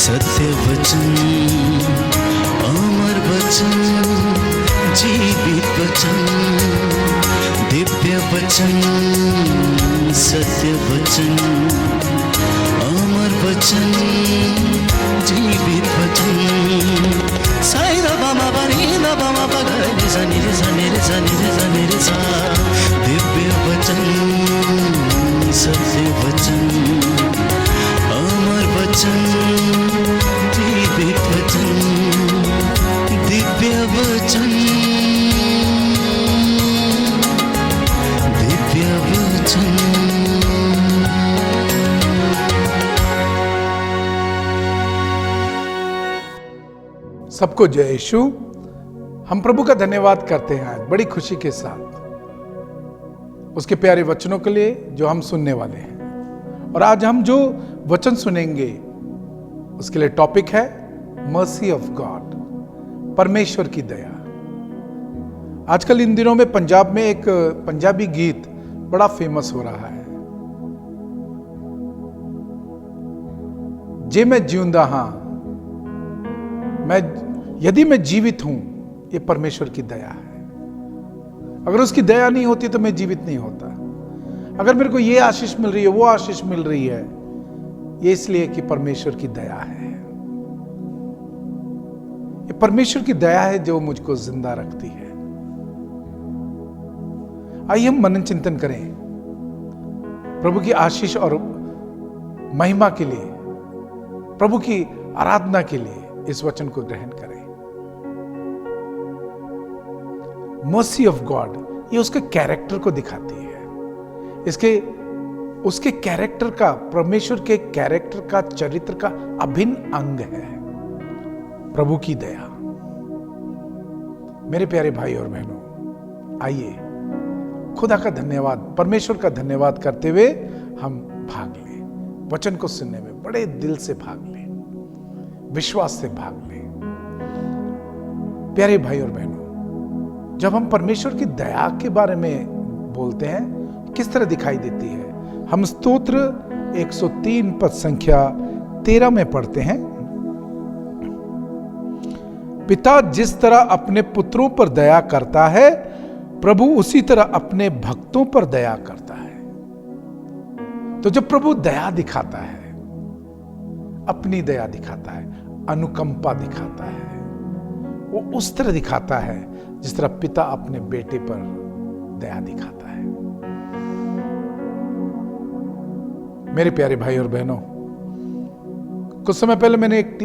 सत्य वचन, अमर वचन, जीवित वचन, दिव्य वचन, सत्य वचन, अमर वचन, जीवित वचन। साई दा बामा बनी दा बामा बगरे रे सनी रे सनी रे सनी रे सनी रे सा। दिव्य वचन, सत्य वचन, अमर वचन, जीवित वचन, दिव्य वचन, दिव्य वचन। सबको जय यीशु। हम प्रभु का धन्यवाद करते हैं आज बड़ी खुशी के साथ उसके प्यारे वचनों के लिए जो हम सुनने वाले हैं। और आज हम जो वचन सुनेंगे उसके लिए टॉपिक है मर्सी ऑफ गॉड, परमेश्वर की दया। आजकल इन दिनों में पंजाब में एक पंजाबी गीत बड़ा फेमस हो रहा है, जे मैं जिंदा हां, यदि मैं जीवित हूं, ये परमेश्वर की दया है। अगर उसकी दया नहीं होती तो मैं जीवित नहीं होता। अगर मेरे को ये आशीष मिल रही है, वो आशीष मिल रही है, ये इसलिए कि परमेश्वर की दया है। ये परमेश्वर की दया है जो मुझको जिंदा रखती है। आइए हम मनन चिंतन करें प्रभु की आशीष और महिमा के लिए, प्रभु की आराधना के लिए इस वचन को ग्रहण करें। मर्सी ऑफ गॉड, ये उसके कैरेक्टर को दिखाती है। उसके कैरेक्टर का, परमेश्वर के कैरेक्टर का, चरित्र का अभिन्न अंग है प्रभु की दया। मेरे प्यारे भाई और बहनों, आइए खुदा का धन्यवाद, परमेश्वर का धन्यवाद करते हुए हम भाग लें। वचन को सुनने में बड़े दिल से भाग लें, विश्वास से भाग लें। प्यारे भाई और बहनों, जब हम परमेश्वर की दया के बारे में बोलते हैं, किस तरह दिखाई देती है? हम स्तोत्र 103 पद संख्या 13 में पढ़ते हैं, पिता जिस तरह अपने पुत्रों पर दया करता है, प्रभु उसी तरह अपने भक्तों पर दया करता है। तो जब प्रभु दया दिखाता है, अपनी दया दिखाता है, अनुकंपा दिखाता है, वो उस तरह दिखाता है जिस तरह पिता अपने बेटे पर दया दिखाता है। मेरे प्यारे भाई और बहनों, कुछ समय पहले मैंने एक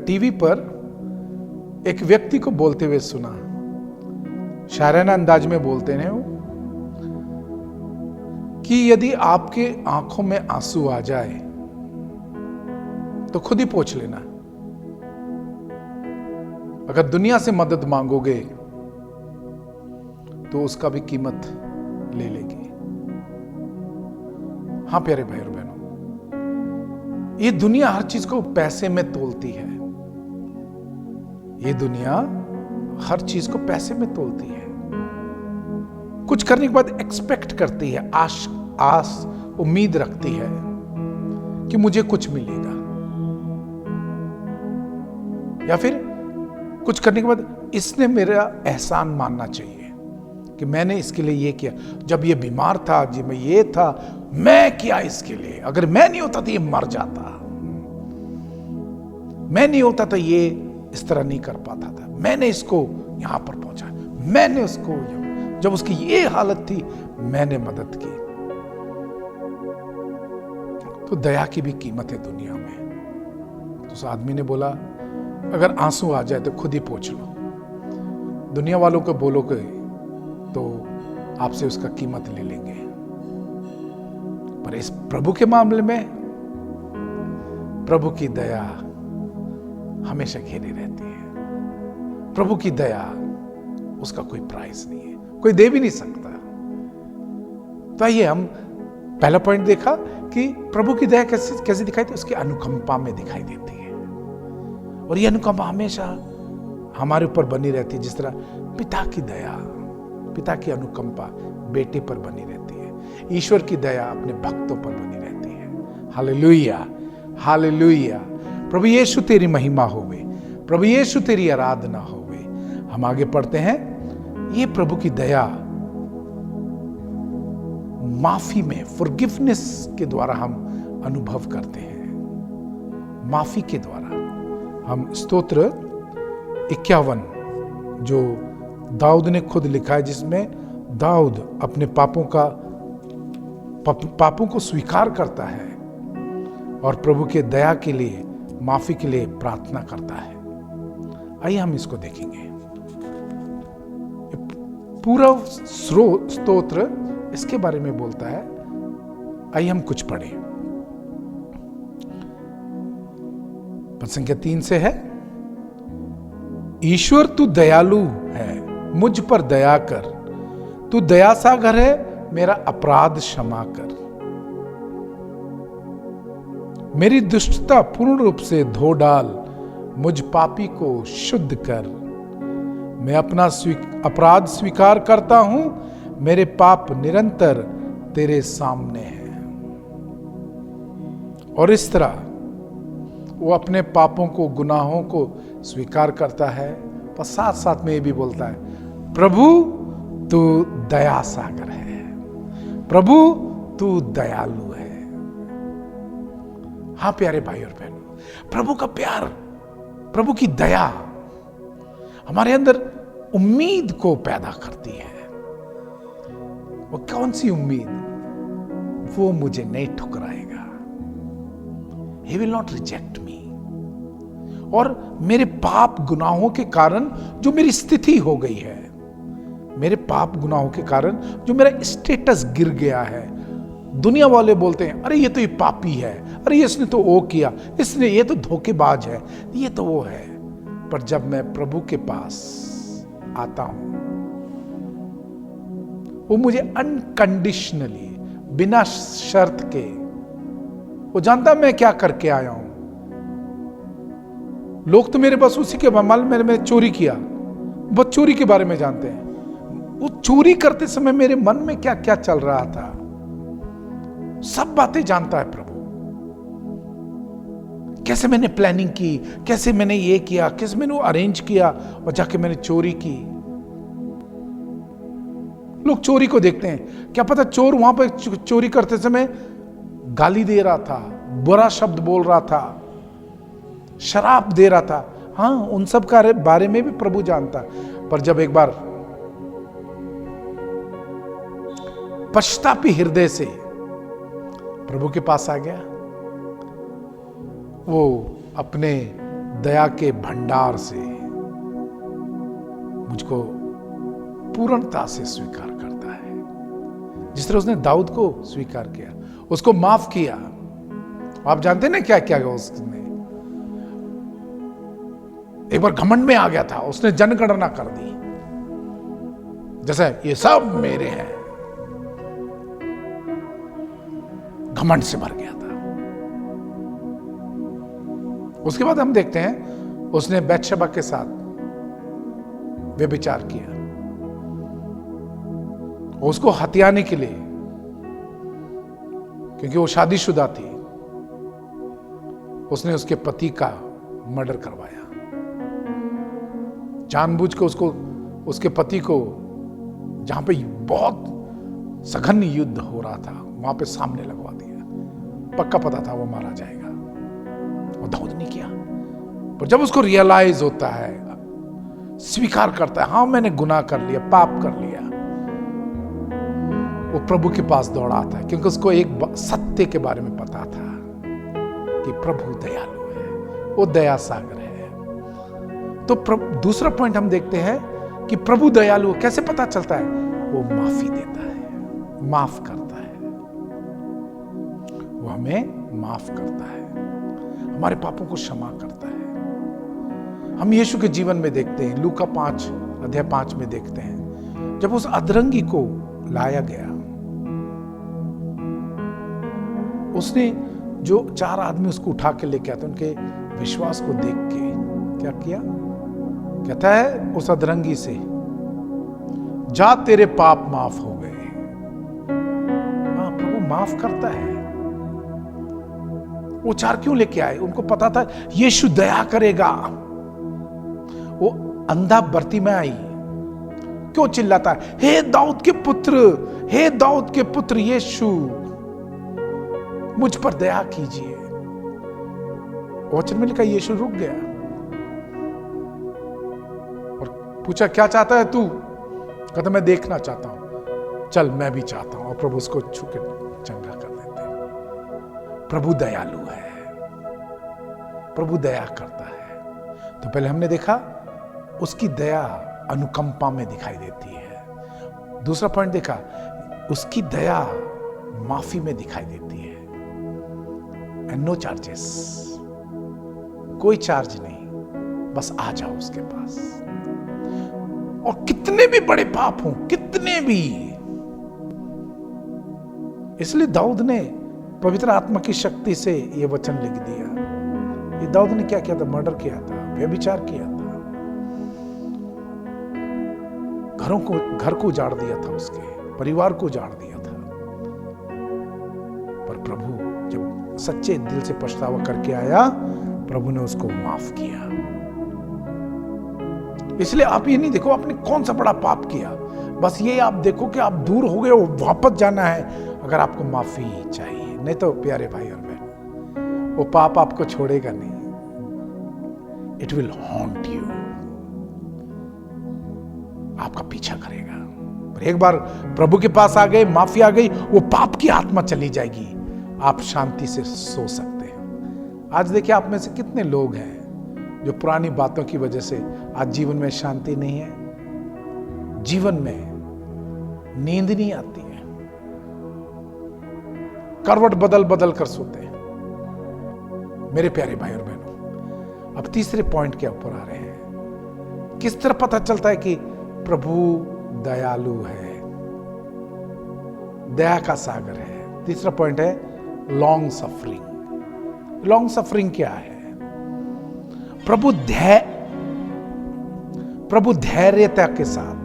टीवी पर एक व्यक्ति को बोलते हुए सुना, शायराना अंदाज में बोलते हैं वो, कि यदि आपके आंखों में आंसू आ जाए तो खुद ही पोंछ लेना। अगर दुनिया से मदद मांगोगे तो उसका भी कीमत ले लेगी। हां प्यारे भाई और बहनों, ये दुनिया हर चीज को पैसे में तोलती है। ये दुनिया हर चीज को पैसे में तोलती है। कुछ करने के बाद एक्सपेक्ट करती है, आस उम्मीद रखती है कि मुझे कुछ मिलेगा, या फिर कुछ करने के बाद इसने मेरा एहसान मानना चाहिए कि मैंने इसके लिए ये किया। जब ये बीमार था, जी मैं ये था, मैं किया इसके लिए। अगर मैं नहीं होता तो ये मर जाता, मैं नहीं होता तो ये इस तरह नहीं कर पाता था, मैंने इसको यहां पर पहुंचा, मैंने उसको, जब उसकी ये हालत थी मैंने मदद की। तो दया की भी कीमत है दुनिया में। तो उस आदमी ने बोला, अगर आंसू आ जाए तो खुद ही पोंछ लो। दुनिया वालों को बोलोगे तो आपसे उसका कीमत ले लेंगे, पर इस प्रभु के मामले में प्रभु की दया हमेशा घेरी रहती है। प्रभु की दया, उसका कोई प्राइस नहीं है, कोई दे भी नहीं सकता। तो आइए, हम पहला पॉइंट देखा कि प्रभु की दया कैसे दिखाई थी, उसकी अनुकंपा में दिखाई देती है। और यह अनुकंपा हमेशा हमारे ऊपर बनी रहती है, जिस तरह पिता की दया, पिता की अनुकंपा बेटे पर बनी रहती है। ईश्वर की दया अपने भक्तों पर बनी रहती है। Hallelujah, hallelujah. प्रभु यीशु तेरी महिमा होवे, प्रभु यीशु तेरी आराधना होवे। हम आगे पढ़ते हैं, ये प्रभु की दया माफी में, फॉरगिवनेस के द्वारा हम अनुभव करते हैं। माफी के द्वारा हम स्तोत्र 51 जो दाऊद ने खुद लिखा है, जिसमें दाऊद अपने पापों को स्वीकार करता है और प्रभु के दया के लिए, माफी के लिए प्रार्थना करता है। आइए हम इसको देखेंगे। पूरा स्तोत्र इसके बारे में बोलता है। आइए हम कुछ पढ़ें। पद संख्या 3 से है, ईश्वर तू दयालु है, मुझ पर दया कर, तू दया सागर है, मेरा अपराध क्षमा कर। मेरी दुष्टता पूर्ण रूप से धो डाल, मुझ पापी को शुद्ध कर। मैं अपना अपराध स्वीकार करता हूं, मेरे पाप निरंतर तेरे सामने हैं। और इस तरह वो अपने पापों को, गुनाहों को स्वीकार करता है, पर साथ साथ में ये भी बोलता है, प्रभु तू दया सागर है, प्रभु तू दयालु है। हाँ प्यारे भाई और बहनों, प्रभु का प्यार, प्रभु की दया हमारे अंदर उम्मीद को पैदा करती है। वो कौन सी उम्मीद? वो मुझे नहीं ठुकराएगा, He will not reject me। और मेरे पाप गुनाहों के कारण जो मेरी स्थिति हो गई है, मेरे पाप गुनाहों के कारण जो मेरा स्टेटस गिर गया है, दुनिया वाले बोलते हैं अरे ये तो ये पापी है, अरे इसने तो वो किया, इसने, ये तो धोखेबाज है, ये तो वो है। पर जब मैं प्रभु के पास आता हूं, वो मुझे अनकंडीशनली, बिना शर्त के, वो जानता मैं क्या करके आया हूं। लोग तो मेरे बस उसी के माल मैंने चोरी किया, बहुत चोरी के बारे में जानते हैं। वो चोरी करते समय मेरे मन में क्या क्या चल रहा था, सब बातें जानता है प्रभु। कैसे मैंने प्लानिंग की, कैसे मैंने ये किया, कैसे मैंने वो अरेंज किया और जाके मैंने चोरी की। लोग चोरी को देखते हैं, क्या पता चोर वहां पर चोरी करते समय गाली दे रहा था, बुरा शब्द बोल रहा था, शराब दे रहा था। हाँ, उन सब का बारे में भी प्रभु जानता। पर जब एक बार पश्चातापी हृदय से प्रभु के पास आ गया, वो अपने दया के भंडार से मुझको पूर्णता से स्वीकार करता है। जिस तरह उसने दाऊद को स्वीकार किया, उसको माफ किया। आप जानते हैं ना क्या क्या उसने? एक बार घमंड में आ गया था, उसने जनगणना कर दी, जैसे ये सब मेरे हैं, घमंड से भर गया था। उसके बाद हम देखते हैं उसने बैतशबा के साथ व्यभिचार किया, उसको हत्याने के लिए, क्योंकि वो शादीशुदा थी, उसने उसके पति का मर्डर करवाया। जानबूझ के उसको, उसके पति को, जहां पे बहुत सघन युद्ध हो रहा था, वहां पे सामने लगवा दिया। पक्का पता था वो मारा जाएगा, और दाऊद ने किया। पर जब उसको रियलाइज होता है, स्वीकार करता है, हाँ मैंने गुनाह कर लिया, पाप कर लिया, वो प्रभु के पास दौड़ा आता है, क्योंकि उसको एक सत्य के बारे में पता था कि प्रभु दयालु है, वो दया सागर है। तो दूसरा पॉइंट हम देखते हैं कि प्रभु दयालु कैसे पता चलता है? वो माफी देता है, माफ करता है, वो हमें माफ करता है, हमारे पापों को क्षमा करता है। हम यीशु के जीवन में देखते हैं, लूका 5 अध्याय 5 में देखते हैं, जब उस अधरंगी को लाया गया, उसने जो 4 आदमी उसको उठा के लेके आते, उनके विश्वास को देख के क्या किया? कहता है उस अधरंगी से, जा तेरे पाप माफ हो गए। हाँ, प्रभु माफ करता है। वो चार क्यों लेके आए? उनको पता था यीशु दया करेगा। वो अंधा बर्तिमाई क्यों चिल्लाता है, हे दाऊद के पुत्र, हे दाऊद के पुत्र यीशु, मुझ पर दया कीजिए। वचन में लिखा यीशु रुक गया और पूछा क्या चाहता है तू? कहता मैं देखना चाहता हूं। चल मैं भी चाहता हूं। और प्रभु उसको छू के चंगा कर देते हैं। प्रभु दयालु है, प्रभु दया करता है। तो पहले हमने देखा उसकी दया अनुकंपा में दिखाई देती है। दूसरा पॉइंट देखा उसकी दया माफी में दिखाई देती है। एंड नो चार्जेस, कोई चार्ज नहीं, बस आ जाओ उसके पास। और कितने भी बड़े पाप हों, कितने भी। इसलिए दाऊद ने पवित्र आत्मा की शक्ति से यह वचन लिख दिया। ये दाऊद ने क्या किया था? मर्डर किया था, व्यभिचार किया था, घर को उजाड़ दिया था, उसके परिवार को उजाड़ दिया था। पर प्रभु जब सच्चे दिल से पछतावा करके आया, प्रभु ने उसको माफ किया। इसलिए आप ये नहीं देखो आपने कौन सा बड़ा पाप किया, बस ये आप देखो कि आप दूर हो गए हो, वापस जाना है अगर आपको माफी चाहिए। नहीं तो प्यारे भाई और बहन, वो पाप आपको छोड़ेगा नहीं, इट विल हॉन्ट यू, आपका पीछा करेगा। पर एक बार प्रभु के पास आ गए, माफी आ गई, वो पाप की आत्मा चली जाएगी, आप शांति से सो सकते हैं। आज देखिए आप में से कितने लोग हैं जो पुरानी बातों की वजह से आज जीवन में शांति नहीं है, जीवन में नींद नहीं आती है, करवट बदल बदल कर सोते हैं। मेरे प्यारे भाई और बहनों, अब तीसरे पॉइंट के ऊपर आ रहे हैं। किस तरह पता चलता है कि प्रभु दयालु है, दया का सागर है? तीसरा पॉइंट है लॉन्ग सफरिंग। लॉन्ग सफरिंग क्या है? प्रभु धैर्यता के साथ,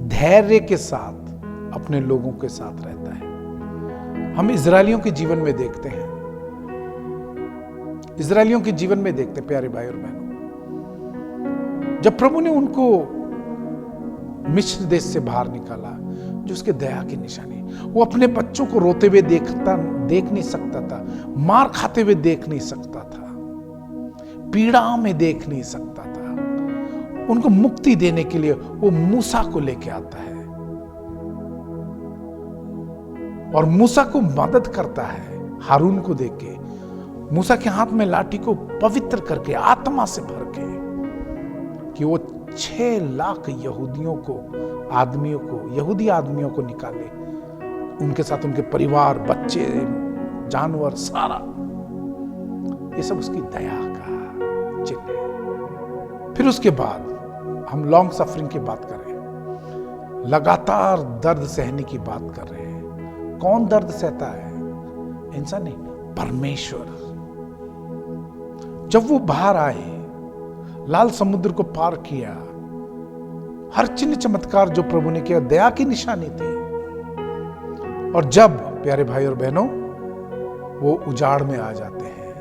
धैर्य के साथ अपने लोगों के साथ रहता है। हम इजरायलियों के जीवन में देखते हैं, इजरायलियों के जीवन में देखते हैं प्यारे भाई और बहनों, जब प्रभु ने उनको मिस्र देश से बाहर निकाला, जो उसके दया की निशानी, वो अपने बच्चों को रोते हुए देख नहीं सकता था, मार खाते हुए देख नहीं सकता था, पीड़ा में देख नहीं सकता था। उनको मुक्ति देने के लिए वो मूसा को लेके आता है और मूसा को मदद करता है, हारून को देके, मूसा के हाथ में लाठी को पवित्र करके, आत्मा से भर के, कि वो 6 लाख यहूदियों को, यहूदी आदमियों को निकाले, उनके साथ उनके परिवार, बच्चे, जानवर, सारा। ये सब उसकी दया का चिन्ह है। फिर उसके बाद हम लॉन्ग सफरिंग की बात कर रहे हैं, लगातार दर्द सहने की बात कर रहे हैं। कौन दर्द सहता है? इंसान नहीं, परमेश्वर। जब वो बाहर आए, लाल समुद्र को पार किया, हर चिन्ह चमत्कार जो प्रभु ने किया दया की निशानी थी। और जब प्यारे भाई और बहनों वो उजाड़ में आ जाते हैं,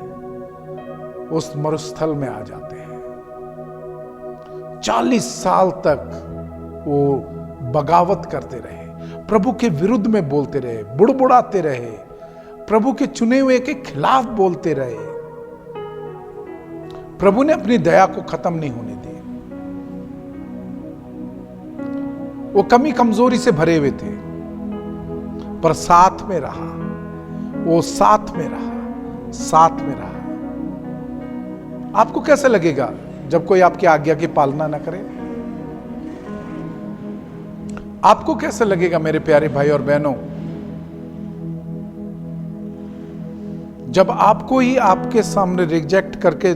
उस मरुस्थल में आ जाते हैं, 40 साल तक वो बगावत करते रहे, प्रभु के विरुद्ध में बोलते रहे, बुड़बुड़ाते रहे, प्रभु के चुने हुए के खिलाफ बोलते रहे। प्रभु ने अपनी दया को खत्म नहीं होने दी। वो कमी कमजोरी से भरे हुए थे, पर साथ में रहा, वो साथ में रहा, साथ में रहा। आपको कैसा लगेगा जब कोई आपकी आज्ञा की पालना ना करे? आपको कैसा लगेगा मेरे प्यारे भाई और बहनों, जब आपको ही आपके सामने रिजेक्ट करके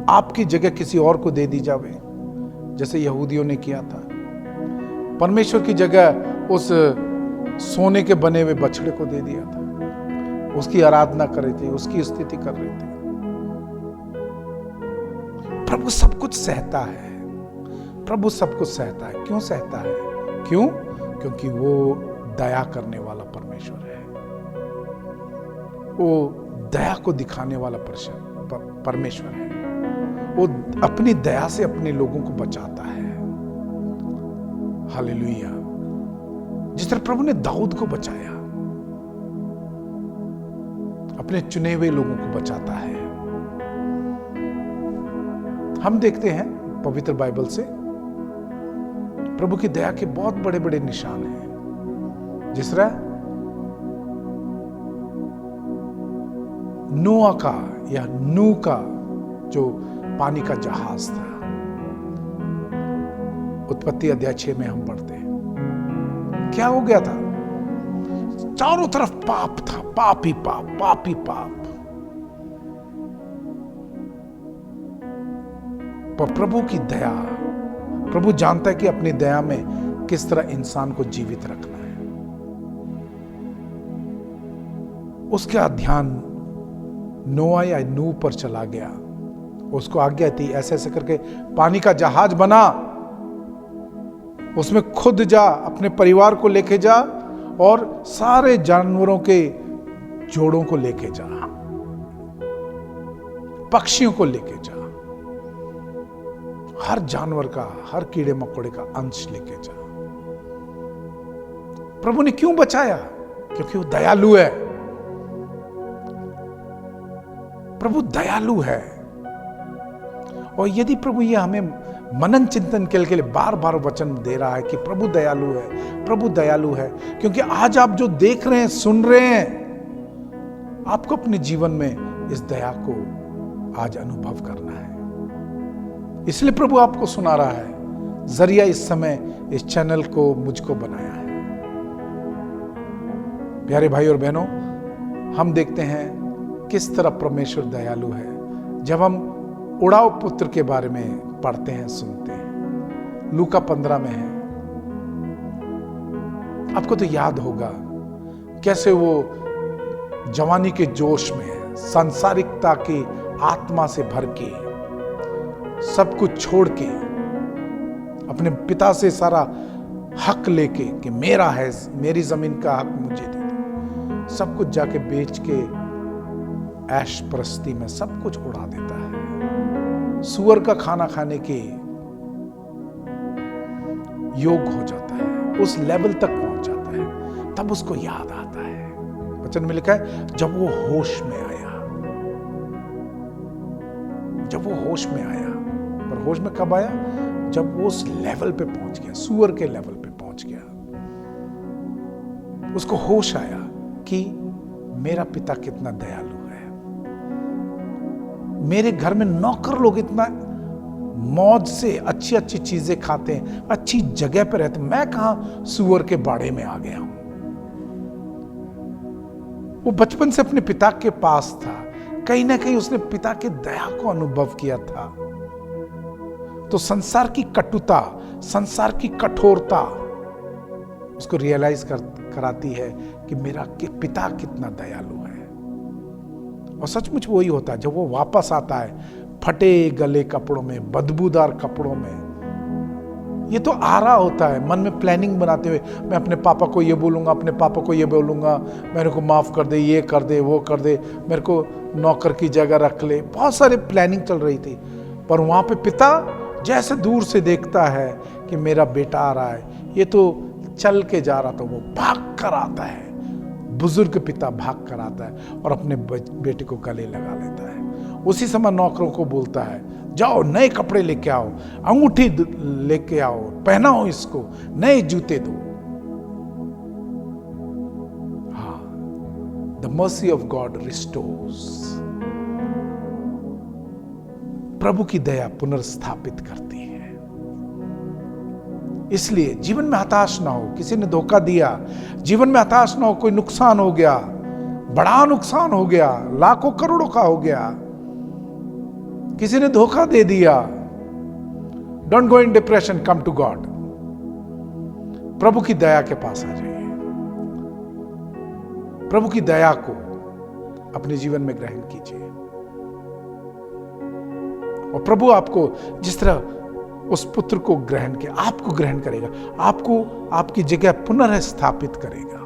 आपकी जगह किसी और को दे दी जावे, जैसे यहूदियों ने किया था? परमेश्वर की जगह उस सोने के बने हुए बछड़े को दे दिया था, उसकी आराधना कर रहे थे, उसकी स्तुति कर रहे थे। प्रभु सब कुछ सहता है, प्रभु सब कुछ सहता है। क्यों सहता है? क्यों? क्योंकि वो दया करने वाला परमेश्वर है, वो दया को दिखाने वाला परमेश्वर है। वो अपनी दया से अपने लोगों को बचाता है। हालेलुया। जिस तरह प्रभु ने दाऊद को बचाया, अपने चुने हुए लोगों को बचाता है। हम देखते हैं पवित्र बाइबल से प्रभु की दया के बहुत बड़े बड़े निशान हैं। जिस तरह नोआ का या नू का जो पानी का जहाज था, उत्पत्ति अध्याय 6 में हम पढ़ते हैं। क्या हो गया था? चारों तरफ पाप था, पाप ही पाप, पाप ही पाप। पर प्रभु की दया, प्रभु जानता है कि अपनी दया में किस तरह इंसान को जीवित रखना है। उसका ध्यान नोआ या नू पर चला गया। उसको आज्ञा थी ऐसे ऐसे करके पानी का जहाज बना, उसमें खुद जा, अपने परिवार को लेके जा और सारे जानवरों के जोड़ों को लेके जा, पक्षियों को लेके जा, हर जानवर का, हर कीड़े मकोड़े का अंश लेके जा। प्रभु ने क्यों बचाया? क्योंकि वो दयालु है। प्रभु दयालु है। और यदि प्रभु ये हमें मनन चिंतन के लिए बार बार वचन दे रहा है कि प्रभु दयालु है, प्रभु दयालु है, क्योंकि आज आप जो देख रहे हैं, सुन रहे हैं, आपको अपने जीवन में इस दया को आज अनुभव करना है। इसलिए प्रभु आपको सुना रहा है, जरिया इस समय इस चैनल को, मुझको बनाया है। प्यारे भाई और बहनों, हम देखते हैं किस तरह परमेश्वर दयालु है। जब हम उड़ाव पुत्र के बारे में पढ़ते हैं, सुनते हैं, लूका 15 में है। आपको तो याद होगा कैसे वो जवानी के जोश में, सांसारिकता की आत्मा से भर के, सब कुछ छोड़ के, अपने पिता से सारा हक लेके कि मेरा है, मेरी जमीन का हक मुझे दे दो, सब कुछ जाके बेच के ऐश परस्ती में सब कुछ उड़ा देता है। सुअर का खाना खाने के योग हो जाता है, उस लेवल तक पहुंच जाता है। तब उसको याद आता है, वचन में लिखा है, जब वो होश में आया। जब वो होश में आया, पर होश में कब आया? जब वो उस लेवल पे पहुंच गया, सुअर के लेवल पे पहुंच गया। उसको होश आया कि मेरा पिता कितना दयालु है। मेरे घर में नौकर लोग इतना मौज से अच्छी अच्छी चीजें खाते हैं, अच्छी जगह पर रहते हैं, मैं कहां सुअर के बाड़े में आ गया हूं। वो बचपन से अपने पिता के पास था, कहीं ना कहीं उसने पिता के दया को अनुभव किया था। तो संसार की कटुता, संसार की कठोरता उसको रियलाइज कराती है कि मेरा पिता कितना दयालु है। और सचमुच वही होता है। जब वो वापस आता है फटे गले कपड़ों में, बदबूदार कपड़ों में, ये तो आ रहा होता है मन में प्लानिंग बनाते हुए, मैं अपने पापा को ये बोलूंगा, अपने पापा को ये बोलूंगा, मेरे को माफ कर दे, ये कर दे, वो कर दे, मेरे को नौकर की जगह रख ले। बहुत सारे प्लानिंग चल रही थी। पर वहां पे पिता जैसे दूर से देखता है कि मेरा बेटा आ रहा है, ये तो चल के जा रहा था, वो भाग कर आता है। बुजुर्ग पिता भाग कर आता है और अपने बेटे को गले लगा लेता है। उसी समय नौकरों को बोलता है, जाओ नए कपड़े लेके आओ, अंगूठी लेके आओ, पहनाओ इसको, नए जूते दो। हाँ, the mercy of God restores. प्रभु की दया पुनर्स्थापित करती है। इसलिए जीवन में हताश ना हो। किसी ने धोखा दिया, जीवन में हताश ना हो। कोई नुकसान हो गया, बड़ा नुकसान हो गया, लाखों करोड़ों का हो गया, किसी ने धोखा दे दिया, don't go in depression, come to God. प्रभु की दया के पास आ जाइए। प्रभु की दया को अपने जीवन में ग्रहण कीजिए और प्रभु आपको जिस तरह उस पुत्र को ग्रहण किया, आपको ग्रहण करेगा, आपको आपकी जगह पुनर्स्थापित करेगा।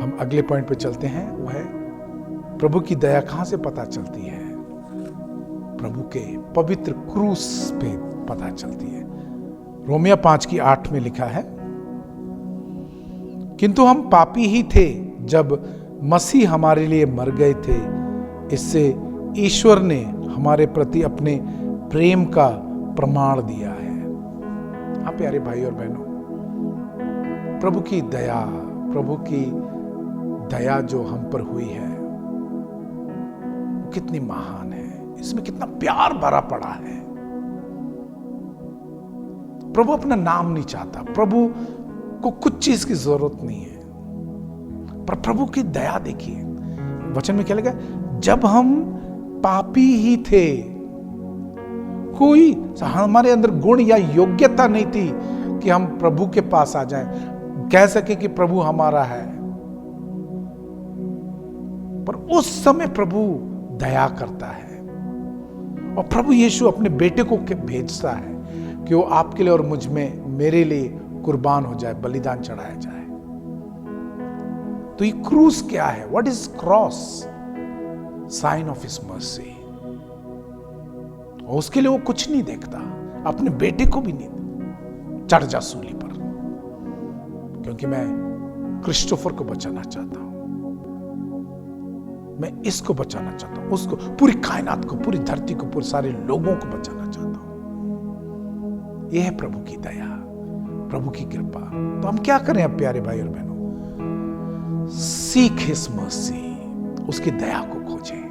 हम अगले पॉइंट पे चलते हैं, वो है प्रभु की दया कहां से पता चलती है? प्रभु के पवित्र क्रूस पे पता चलती है। रोमिया 5:8 में लिखा है, किंतु हम पापी ही थे जब मसीह हमारे लिए मर गए थे, इससे ईश्वर ने हमारे प्रति अपने प्रेम का प्रमाण दिया है। हाँ प्यारे भाई और बहनों, प्रभु की दया जो हम पर हुई है वो कितनी महान है, इसमें कितना प्यार भरा पड़ा है। प्रभु अपना नाम नहीं चाहता, प्रभु को कुछ चीज की जरूरत नहीं है, पर प्रभु की दया देखिए, वचन में क्या लिखा है? जब हम पापी ही थे, कोई हमारे अंदर गुण या योग्यता नहीं थी कि हम प्रभु के पास आ जाएं, कह सके कि प्रभु हमारा है, पर उस समय प्रभु दया करता है और प्रभु यीशु अपने बेटे को भेजता है कि वो आपके लिए और मुझ में, मेरे लिए कुर्बान हो जाए, बलिदान चढ़ाया जाए। तो ये क्रूस क्या है? What is cross? Sign of his mercy. और उसके लिए वो कुछ नहीं देखता, अपने बेटे को भी नहीं, चढ़ जा सूली पर, क्योंकि मैं क्रिस्टोफर को बचाना चाहता हूं, मैं इसको बचाना चाहता हूं, उसको, पूरी कायनात को, पूरी धरती को, पूरे सारे लोगों को बचाना चाहता हूं। यह है प्रभु की दया, प्रभु की कृपा। तो हम क्या करें अब प्यारे भाई और बहनों? सीक हिज मर्सी, उसकी दया को खोजें,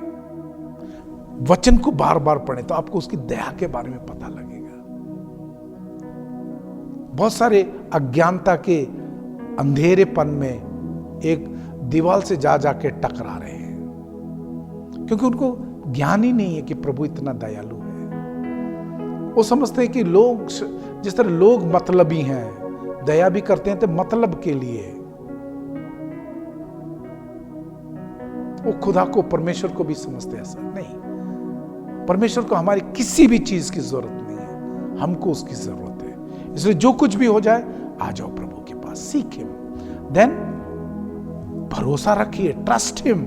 वचन को बार बार पढ़ें तो आपको उसकी दया के बारे में पता लगेगा। बहुत सारे अज्ञानता के अंधेरेपन में एक दीवार से जा जाके टकरा रहे हैं, क्योंकि उनको ज्ञान ही नहीं है कि प्रभु इतना दयालु है। वो समझते हैं कि लोग, जिस तरह लोग मतलबी हैं, दया भी करते हैं तो मतलब के लिए। वो खुदा को, परमेश्वर को भी समझते हैं, ऐसा नहीं। परमेश्वर को हमारी किसी भी चीज की जरूरत नहीं है, हमको उसकी जरूरत है। इसलिए जो कुछ भी हो जाए, आ जाओ प्रभु के पास, सीख हिम, देन भरोसा रखिए, ट्रस्ट हिम,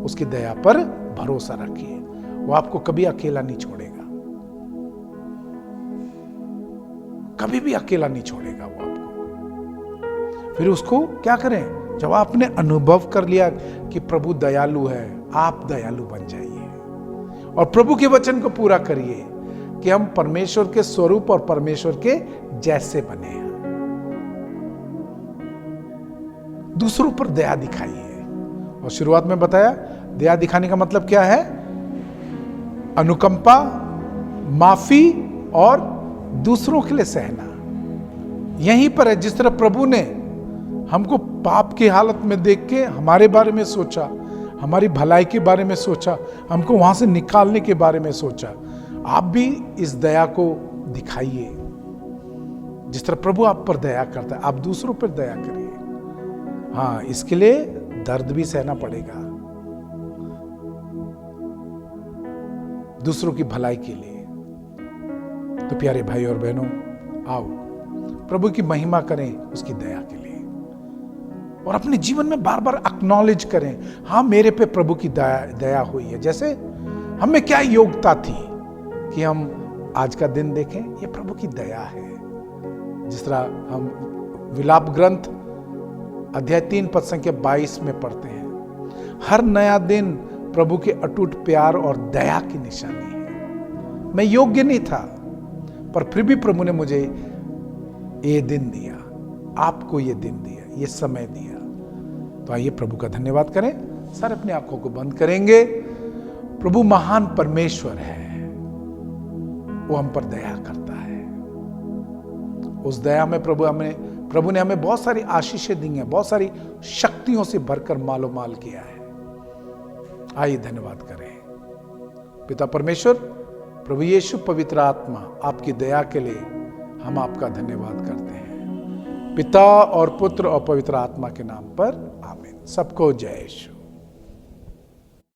उसकी दया पर भरोसा रखिए, वो आपको कभी अकेला नहीं छोड़ेगा, कभी भी अकेला नहीं छोड़ेगा वो आपको। फिर उसको क्या करें? जब आपने अनुभव कर लिया कि प्रभु दयालु है, आप दयालु बन जाइए और प्रभु के वचन को पूरा करिए कि हम परमेश्वर के स्वरूप और परमेश्वर के जैसे बने हैं। दूसरों पर दया दिखाइए, और शुरुआत में बताया दया दिखाने का मतलब क्या है? अनुकंपा, माफी और दूसरों के लिए सहना। यहीं पर है, जिस तरह प्रभु ने हमको पाप की हालत में देख के हमारे बारे में सोचा, हमारी भलाई के बारे में सोचा, हमको वहां से निकालने के बारे में सोचा, आप भी इस दया को दिखाइए। जिस तरह प्रभु आप पर दया करता है, आप दूसरों पर दया करिए। हाँ, इसके लिए दर्द भी सहना पड़ेगा, दूसरों की भलाई के लिए। तो प्यारे भाई और बहनों, आओ प्रभु की महिमा करें उसकी दया के लिए, और अपने जीवन में बार बार एक्नॉलेज करें, हाँ मेरे पे प्रभु की दया हुई है। जैसे हमें क्या योग्यता थी कि हम आज का दिन देखें? ये प्रभु की दया है। जिस तरह हम विलाप ग्रंथ अध्याय 3 पद संख्या 22 में पढ़ते हैं, हर नया दिन प्रभु के अटूट प्यार और दया की निशानी है। मैं योग्य नहीं था, पर फिर भी प्रभु ने मुझे ये दिन दिया, आपको ये दिन दिया, ये समय दिया। तो आइए प्रभु का धन्यवाद करें। सारे अपनी आंखों को बंद करेंगे। प्रभु महान परमेश्वर है, वो हम पर दया करता है। उस दया में प्रभु ने हमें बहुत सारी आशीषें दी हैं, बहुत सारी शक्तियों से भरकर मालो माल किया है। आइए धन्यवाद करें। पिता परमेश्वर, प्रभु यीशु, पवित्र आत्मा, आपकी दया के लिए हम आपका धन्यवाद करते हैं। पिता और पुत्र और पवित्र आत्मा के नाम पर आमीन। सबको जय यीशु।